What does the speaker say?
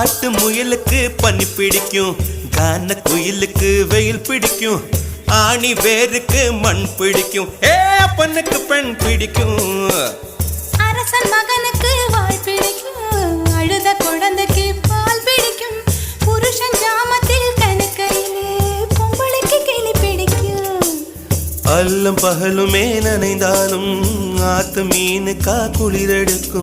காட்டு முயலுக்கு பனி பிடிக்கும், கான குயிலுக்கு வெயில் பிடிக்கும், ஆணி வேருக்கு மண் பிடிக்கும், அப்பனுக்கு பெண் பிடிக்கும். அரசன் மகனுக்கு வாள் பிடிக்கும், அழுத குழந்தைக்கு பால் பிடிக்கும், புருஷன் ஜாமத்தில் கணக்கையிலே பொம்பளைக்கு கிளி பிடிக்கும். அல்லும் பகலுமே நனைந்தாலும் ஆத்து மீனுக்கா குளிரெடுக்கும்.